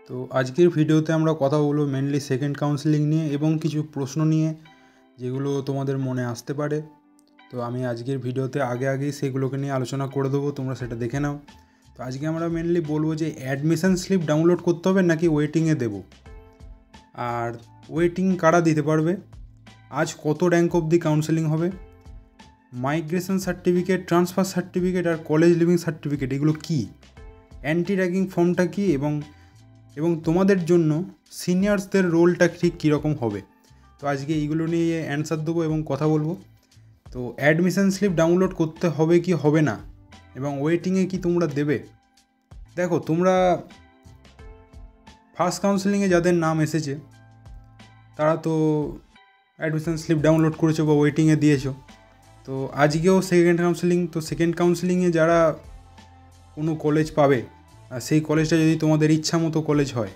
তো আজকের ভিডিওতে আমরা কথা বলবো মেনলি সেকেন্ড কাউন্সেলিং নিয়ে এবং কিছু প্রশ্ন নিয়ে যেগুলো তোমাদের মনে আসতে পারে। তো আমি আজকের ভিডিওতে আগেই সেগুলোকে নিয়ে আলোচনা করে দেবো, তোমরা সেটা দেখে নাও। তো আজকে আমরা মেনলি বলবো যে অ্যাডমিশন স্লিপ ডাউনলোড করতে হবে নাকি ওয়েটিংয়ে দেব, আর ওয়েটিং কারা দিতে পারবে, আজ কত র্যাঙ্ক অবধি কাউন্সেলিং হবে, মাইগ্রেশন সার্টিফিকেট, ট্রান্সফার সার্টিফিকেট আর কলেজ লিভিং সার্টিফিকেট এগুলো কী, অ্যান্টি র্যাগিং ফর্মটা কী এবং তোমাদের জন্য সিনিয়রসদের রোলটা ঠিক কীরকম হবে। তো আজকে এইগুলো নিয়ে অ্যান্সার দেবো এবং কথা বলবো। তো অ্যাডমিশন স্লিপ ডাউনলোড করতে হবে কি হবে না, এবং ওয়েটিংয়ে কি তোমরা দেবে। দেখো, তোমরা ফার্স্ট কাউন্সেলিংয়ে যাদের নাম এসেছে তারা তো অ্যাডমিশন স্লিপ ডাউনলোড করেছো বা ওয়েটিংয়ে দিয়েছো। তো আজকেও সেকেন্ড কাউন্সেলিং, তো সেকেন্ড কাউন্সেলিংয়ে যারা কোনো কলেজ পাবে আর সেই কলেজটা যদি তোমাদের ইচ্ছা মতো কলেজ হয়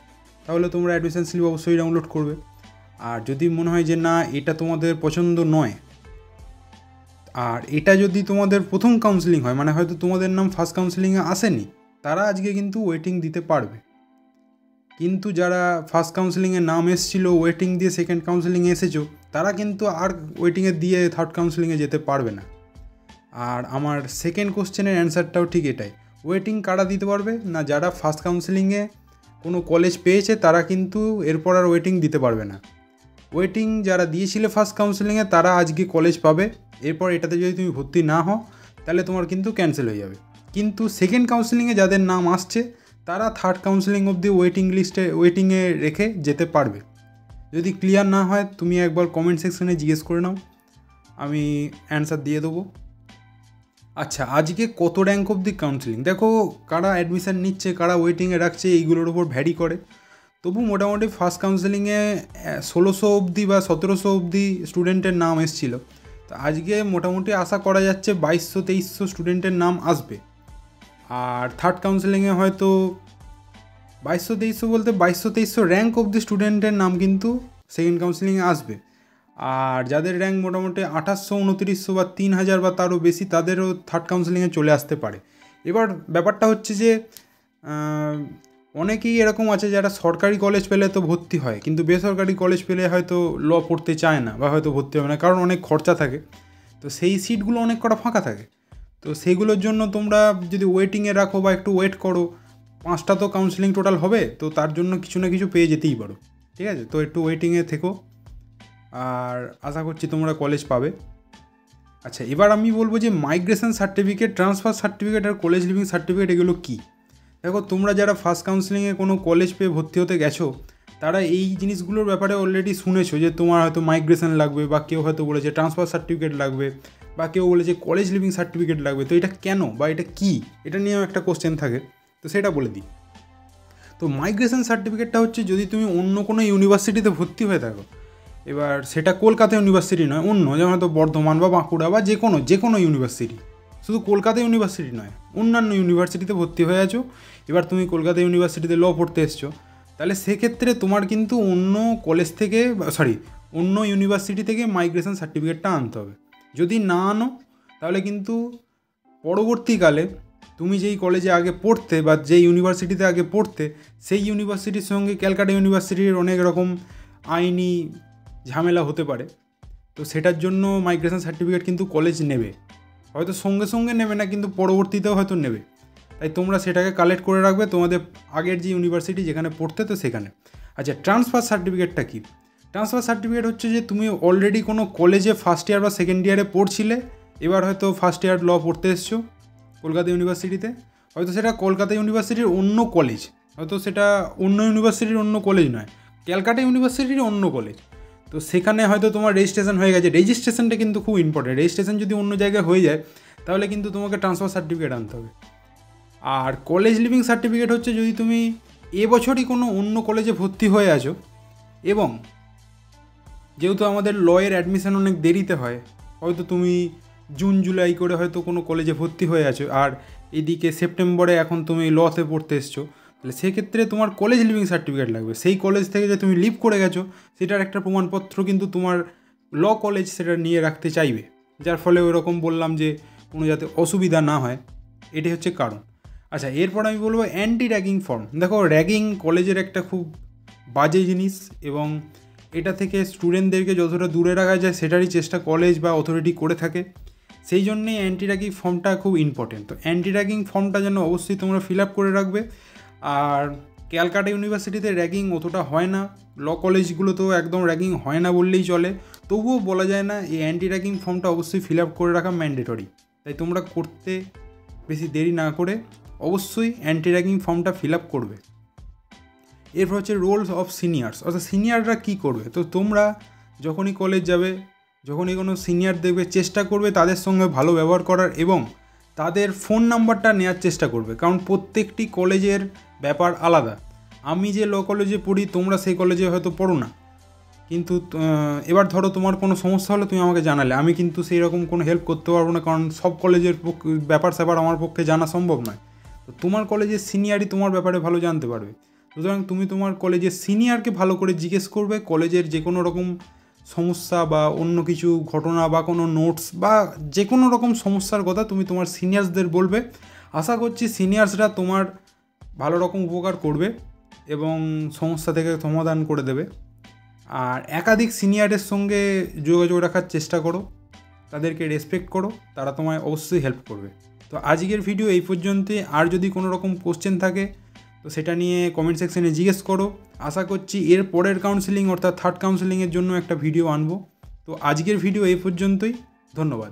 তাহলে তোমরা অ্যাডমিশন স্লিপ অবশ্যই ডাউনলোড করবে। আর যদি মনে হয় যে না, এটা তোমাদের পছন্দ নয়, আর এটা যদি তোমাদের প্রথম কাউন্সেলিং হয়, মানে হয়তো তোমাদের নাম ফার্স্ট কাউন্সেলিংয়ে আসেনি, তারা আজকে কিন্তু ওয়েটিং দিতে পারবে। কিন্তু যারা ফার্স্ট কাউন্সেলিংয়ে নাম এসেছিলো, ওয়েটিং দিয়ে সেকেন্ড কাউন্সেলিংয়ে এসেছো, তারা কিন্তু আর ওয়েটিংয়ে দিয়ে থার্ড কাউন্সেলিংয়ে যেতে পারবে না। আর আমার সেকেন্ড কোশ্চেনের অ্যান্সারটাও ঠিক এটাই, ওয়েটিং কারা দিতে পারবে না, যারা ফার্স্ট কাউন্সেলিংয়ে কোনো কলেজ পেয়েছে তারা কিন্তু এরপর আর ওয়েটিং দিতে পারবে না। ওয়েটিং যারা দিয়েছিলে ফার্স্ট কাউন্সেলিংয়ে তারা আজকে কলেজ পাবে, এরপর এটাতে যদি তুমি ভর্তি না হও তাহলে তোমার কিন্তু ক্যান্সেল হয়ে যাবে। কিন্তু সেকেন্ড কাউন্সেলিংয়ে যাদের নাম আসছে তারা থার্ড কাউন্সেলিং অবধি ওয়েটিংয়ে রেখে যেতে পারবে। যদি ক্লিয়ার না হয় তুমি একবার কমেন্ট সেকশনে জিজ্ঞেস করে নাও, আমি অ্যান্সার দিয়ে দেবো। আচ্ছা, আজকে কত র্যাঙ্ক অবধি কাউন্সেলিং, দেখো কারা অ্যাডমিশান নিচ্ছে, কারা ওয়েটিংয়ে রাখছে, এইগুলোর উপর ভ্যারি করে। তবু মোটামুটি ফার্স্ট কাউন্সেলিংয়ে 1600 অবধি বা 1700 অবধি স্টুডেন্টের নাম এসেছিলো। তো আজকে মোটামুটি আশা করা যাচ্ছে 2200-2300 স্টুডেন্টের নাম আসবে। আর থার্ড কাউন্সেলিংয়ে হয়তো 2200-2300 বলতে 2200-2300 র্যাঙ্ক অবধি স্টুডেন্টের নাম কিন্তু সেকেন্ড কাউন্সেলিংয়ে আসবে। আর যাদের র্যাঙ্ক মোটামুটি 2800-2900 বা 3000 বা তারও বেশি, তাদেরও থার্ড কাউন্সেলিংয়ে চলে আসতে পারে। এবার ব্যাপারটা হচ্ছে যে অনেকেই এরকম আছে যারা সরকারি কলেজ পেলে তো ভর্তি হয়, কিন্তু বেসরকারি কলেজ পেলে হয়তো ল পড়তে চায় না বা হয়তো ভর্তি হবে না, কারণ অনেক খরচা থাকে। তো সেই সিটগুলো অনেক কটা ফাঁকা থাকে। তো সেইগুলোর জন্য তোমরা যদি ওয়েটিংয়ে রাখো বা একটু ওয়েট করো, 5টা তো কাউন্সেলিং টোটাল হবে, তো তার জন্য কিছু না কিছু পেয়ে যেতেই পারো। ঠিক আছে, তো একটু ওয়েটিংয়ে থেকো, আর আশা করছি তোমরা কলেজ পাবে। আচ্ছা, এবার আমি বলবো যে মাইগ্রেশন সার্টিফিকেট, ট্রান্সফার সার্টিফিকেট আর কলেজ লিভিং সার্টিফিকেট এগুলো কী। দেখো, তোমরা যারা ফার্স্ট কাউন্সেলিংয়ে কোনো কলেজ পেয়ে ভর্তি হতে গেছো তারা এই জিনিসগুলোর ব্যাপারে অলরেডি শুনেছো যে তোমার হয়তো মাইগ্রেশন লাগবে, বা কেউ হয়তো বলেছে ট্রান্সফার সার্টিফিকেট লাগবে, বা কেউ বলেছে কলেজ লিভিং সার্টিফিকেট লাগবে। তো এটা কেন বা এটা কী, এটা নিয়েও একটা কোশ্চেন থাকে, তো সেটা বলে দিই। তো মাইগ্রেশন সার্টিফিকেটটা হচ্ছে যদি তুমি অন্য কোনো ইউনিভার্সিটিতে ভর্তি হয়ে থাকো, এবার সেটা কলকাতা ইউনিভার্সিটি নয়, অন্য যেমন হয়তো বর্ধমান বা বাঁকুড়া বা যে কোনো ইউনিভার্সিটি, শুধু কলকাতা ইউনিভার্সিটি নয়, অন্যান্য ইউনিভার্সিটিতে ভর্তি হয়ে আছো। এবার তুমি কলকাতা ইউনিভার্সিটিতে ল পড়তে এসছো, তাহলে সেক্ষেত্রে তোমার কিন্তু অন্য কলেজ থেকে অন্য ইউনিভার্সিটি থেকে মাইগ্রেশন সার্টিফিকেটটা আনতে হবে। যদি না আনো তাহলে কিন্তু পরবর্তীকালে তুমি যেই কলেজে আগে পড়তে বা যেই ইউনিভার্সিটিতে আগে পড়তে, সেই ইউনিভার্সিটির সঙ্গে ক্যালকাটা ইউনিভার্সিটির অনেক রকম আইনি ঝামেলা হতে পারে। তো সেটার জন্য মাইগ্রেশন সার্টিফিকেট কিন্তু কলেজ নেবে, হয়তো সঙ্গে সঙ্গে নেবে না, কিন্তু পরবর্তীতেও হয়তো নেবে। তাই তোমরা সেটাকে কালেক্ট করে রাখবে তোমাদের আগের যে ইউনিভার্সিটি যেখানে পড়তে, তো সেখানে। আচ্ছা, ট্রান্সফার সার্টিফিকেটটা কী। ট্রান্সফার সার্টিফিকেট হচ্ছে যে তুমি অলরেডি কোনো কলেজে ফার্স্ট ইয়ার বা সেকেন্ড ইয়ারে পড়ছিলে, এবার হয়তো ফার্স্ট ইয়ার ল পড়তে এসছো কলকাতা ইউনিভার্সিটিতে, হয়তো সেটা কলকাতা ইউনিভার্সিটির অন্য কলেজ, হয়তো সেটা অন্য ইউনিভার্সিটির অন্য কলেজ নয়, ক্যালকাটা ইউনিভার্সিটির অন্য কলেজ। তো সেখানে হয়তো তোমার রেজিস্ট্রেশন হয়ে গেছে, রেজিস্ট্রেশনটা কিন্তু খুব ইম্পর্টেন্ট। রেজিস্ট্রেশন যদি অন্য জায়গায় হয়ে যায় তাহলে কিন্তু তোমাকে ট্রান্সফার সার্টিফিকেট আনতে হবে। আর কলেজ লিভিং সার্টিফিকেট হচ্ছে যদি তুমি এবছরই কোনো অন্য কলেজে ভর্তি হয়ে আছো, এবং যেহেতু আমাদের লয়ের অ্যাডমিশন অনেক দেরিতে হয়, হয়তো তুমি জুন জুলাই করে হয়তো কোনো কলেজে ভর্তি হয়ে আছো, আর এদিকে সেপ্টেম্বরে এখন তুমি লতে পড়তে এসছো, তাহলে সেক্ষেত্রে তোমার কলেজ লিভিং সার্টিফিকেট লাগবে। সেই কলেজ থেকে যে তুমি লিভ করে গেছো সেটার একটা প্রমাণপত্র কিন্তু তোমার ল কলেজ সেটা নিয়ে রাখতে চাইবে, যার ফলে ওইরকম বললাম যে কোনো যাতে অসুবিধা না হয়, এটাই হচ্ছে কারণ। আচ্ছা, এরপর আমি বলবো অ্যান্টি র্যাগিং ফর্ম। দেখো, র্যাগিং কলেজের একটা খুব বাজে জিনিস এবং এটা থেকে স্টুডেন্টদেরকে যতটা দূরে রাখা যায় সেটারই চেষ্টা কলেজ বা অথরিটি করে থাকে। সেই জন্যেই অ্যান্টি র্যাগিং ফর্মটা খুব ইম্পর্টেন্ট। তো অ্যান্টি র্যাগিং ফর্মটা যেন অবশ্যই তোমরা ফিল আপ করে রাখবে। আর ক্যালকাটা ইউনিভার্সিটিতে র্যাগিং অতটা হয় না, ল কলেজগুলোতেও একদম র্যাগিং হয় না বললেই চলে, তবুও বলা যায় না, এই অ্যান্টি র্যাগিং ফর্মটা অবশ্যই ফিল আপ করে রাখা ম্যান্ডেটরি। তাই তোমরা করতে বেশি দেরি না করে অবশ্যই অ্যান্টি র্যাগিং ফর্মটা ফিল আপ করবে। এরপর হচ্ছে রোলস অফ সিনিয়র্স, অর্থাৎ সিনিয়ররা কী করবে। তো তোমরা যখনই কলেজ যাবে, যখনই কোনো সিনিয়র দেখবে, চেষ্টা করবে তাদের সঙ্গে ভালো ব্যবহার করার এবং তাদের ফোন নাম্বারটা নেওয়ার চেষ্টা করবে, কারণ প্রত্যেকটি কলেজের ব্যাপার আলাদা। আমি যে ল কলেজে পড়ি, তোমরা সেই কলেজে হয়তো পড়ো না, কিন্তু এবার ধরো তোমার কোনো সমস্যা হলে তুমি আমাকে জানালে, আমি কিন্তু সেই রকম কোনো হেল্প করতে পারবো না, কারণ সব কলেজের ব্যাপার স্যাপার আমার পক্ষে জানা সম্ভব নয়। তো তোমার কলেজের সিনিয়রই তোমার ব্যাপারে ভালো জানতে পারবে। সুতরাং তুমি তোমার কলেজের সিনিয়রকে ভালো করে জিজ্ঞেস করবে কলেজের যে কোনো রকম সমস্যা বা অন্য কিছু ঘটনা বা কোনো নোটস বা যে কোনো রকম সমস্যার কথা তুমি তোমার সিনিয়র্সদের বলবে। আশা করছি সিনিয়র্সরা তোমার ভালো রকম উপকার করবে এবং সমস্যা থেকে সমাধান করে দেবে। আর একাধিক সিনিয়রের সঙ্গে যোগাযোগ রাখার চেষ্টা করো, তাদেরকে রেসপেক্ট করো, তারা তোমায় অবশ্যই হেল্প করবে। তো আজকের ভিডিও এই পর্যন্তই। আর যদি কোনো রকম কোশ্চেন থাকে তো সেটা নিয়ে কমেন্ট সেকশনে জিজ্ঞেস করো। আশা করছি এর পরের কাউন্সেলিং অর্থাৎ থার্ড কাউন্সেলিংয়ের জন্য একটা ভিডিও আনবো। তো আজকের ভিডিও এই পর্যন্তই, ধন্যবাদ।